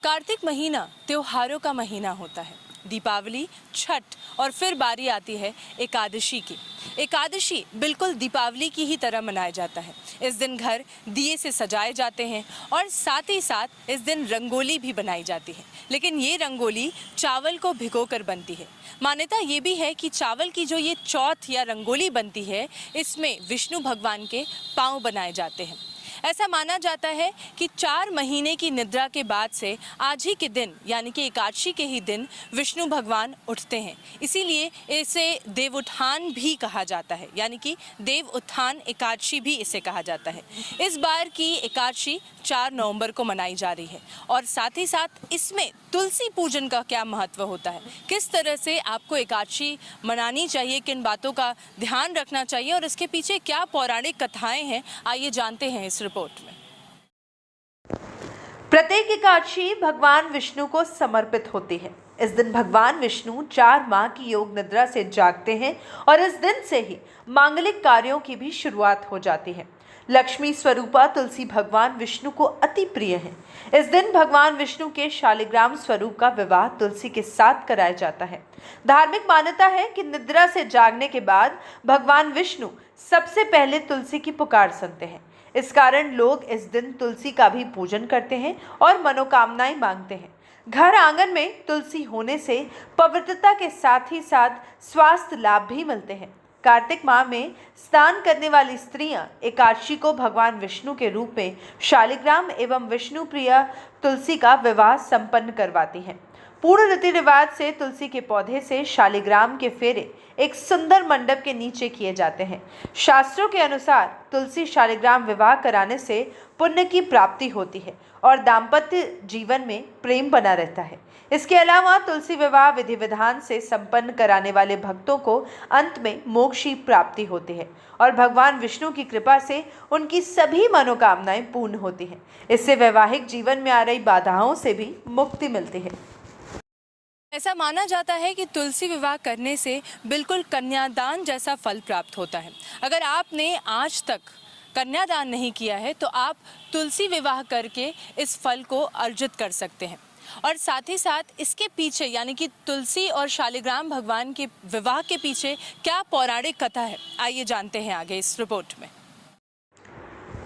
कार्तिक महीना त्योहारों का महीना होता है। दीपावली, छठ और फिर बारी आती है एकादशी की। एकादशी बिल्कुल दीपावली की ही तरह मनाया जाता है। इस दिन घर दिए से सजाए जाते हैं और साथ ही साथ इस दिन रंगोली भी बनाई जाती है। लेकिन ये रंगोली चावल को भिगोकर बनती है। मान्यता ये भी है कि चावल की जो ये चौथ या रंगोली बनती है, इसमें विष्णु भगवान के पाँव बनाए जाते हैं। ऐसा माना जाता है कि 4 महीने की निद्रा के बाद से आज ही के दिन यानी कि एकादशी के ही दिन विष्णु भगवान उठते हैं। इसीलिए इसे देव उत्थान भी कहा जाता है, यानी कि देव उत्थान एकादशी भी इसे कहा जाता है। इस बार की एकादशी 4 नवंबर को मनाई जा रही है और साथ ही साथ इसमें तुलसी पूजन का क्या महत्व होता है, किस तरह से आपको एकादशी मनानी चाहिए, किन बातों का ध्यान रखना चाहिए और इसके पीछे क्या पौराणिक कथाएं हैं, आइए जानते हैं इस रिपोर्ट में। प्रत्येक एकादशी भगवान विष्णु को समर्पित होती है। इस दिन भगवान विष्णु 4 माह की योग निद्रा से जागते हैं और इस दिन से ही मांगलिक कार्यों की भी शुरुआत हो जाती है। लक्ष्मी स्वरूपा तुलसी भगवान विष्णु को अति प्रिय है। इस दिन भगवान विष्णु के शालिग्राम स्वरूप का विवाह तुलसी के साथ कराया जाता है। धार्मिक मान्यता है कि निद्रा से जागने के बाद भगवान विष्णु सबसे पहले तुलसी की पुकार सुनते हैं। इस कारण लोग इस दिन तुलसी का भी पूजन करते हैं और मनोकामनाएं मांगते हैं। घर आंगन में तुलसी होने से पवित्रता के साथ ही साथ स्वास्थ्य लाभ भी मिलते हैं। कार्तिक माह में स्नान करने वाली स्त्रियां एकादशी को भगवान विष्णु के रूप में शालिग्राम एवं विष्णु प्रिया तुलसी का विवाह संपन्न करवाती हैं। पूर्ण रीति रिवाज से तुलसी के पौधे से शालिग्राम के फेरे एक सुंदर मंडप के नीचे किए जाते हैं। शास्त्रों के अनुसार तुलसी शालिग्राम विवाह कराने से पुण्य की प्राप्ति होती है और दाम्पत्य जीवन में प्रेम बना रहता है। इसके अलावा तुलसी विवाह विधि विधान से संपन्न कराने वाले भक्तों को अंत में मोक्ष की प्राप्ति होती है और भगवान विष्णु की कृपा से उनकी सभी मनोकामनाएं पूर्ण होती हैं। इससे वैवाहिक जीवन में आ रही बाधाओं से भी मुक्ति मिलती है। ऐसा माना जाता है कि तुलसी विवाह करने से बिल्कुल कन्यादान जैसा फल प्राप्त होता है। अगर आपने आज तक कन्यादान नहीं किया है तो आप तुलसी विवाह करके इस फल को अर्जित कर सकते हैं। और साथ ही साथ इसके पीछे यानी कि तुलसी और शालिग्राम भगवान के विवाह के पीछे क्या पौराणिक कथा है, आइए जानते हैं आगे इस रिपोर्ट में।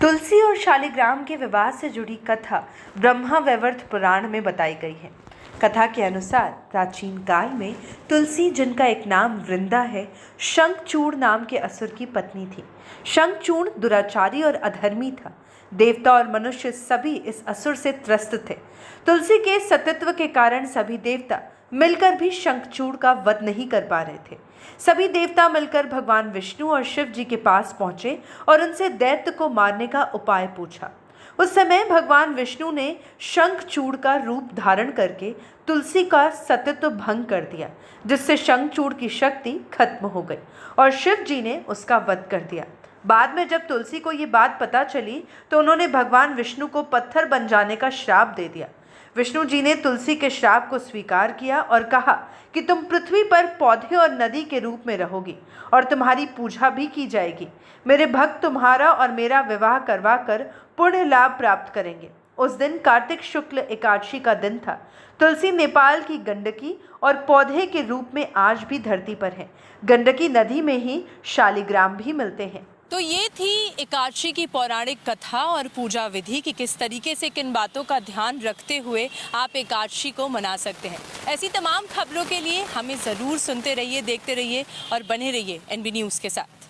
तुलसी और शालिग्राम के विवाह से जुड़ी कथा ब्रह्मा वैवर्त पुराण में बताई गई है। कथा के अनुसार प्राचीन काल में तुलसी, जिनका एक नाम वृंदा है, शंखचूड़ नाम के असुर की पत्नी थी। शंखचूड़ दुराचारी और अधर्मी था। देवता और मनुष्य सभी इस असुर से त्रस्त थे। तुलसी के सतीत्व के कारण सभी देवता मिलकर भी शंखचूड़ का वध नहीं कर पा रहे थे। सभी देवता मिलकर भगवान विष्णु और शिव जी के पास पहुंचे और उनसे दैत्य को मारने का उपाय पूछा। उस समय भगवान विष्णु ने शंखचूड़ का रूप धारण करके तुलसी का सतीत्व भंग कर दिया, जिससे शंखचूड़ की शक्ति खत्म हो गई और शिव जी ने उसका वध कर दिया। बाद में जब तुलसी को ये बात पता चली तो उन्होंने भगवान विष्णु को पत्थर बन जाने का श्राप दे दिया। विष्णु जी ने तुलसी के श्राप को स्वीकार किया और कहा कि तुम पृथ्वी पर पौधे और नदी के रूप में रहोगी और तुम्हारी पूजा भी की जाएगी। मेरे भक्त तुम्हारा और मेरा विवाह करवा कर पुण्य लाभ प्राप्त करेंगे। उस दिन कार्तिक शुक्ल एकादशी का दिन था। तुलसी नेपाल की गंडकी और पौधे के रूप में आज भी धरती पर है। गंडकी नदी में ही शालिग्राम भी मिलते हैं। तो ये थी एकादशी की पौराणिक कथा और पूजा विधि कि किस तरीके से किन बातों का ध्यान रखते हुए आप एकादशी को मना सकते हैं। ऐसी तमाम खबरों के लिए हमें ज़रूर सुनते रहिए, देखते रहिए और बने रहिए NB न्यूज़ के साथ।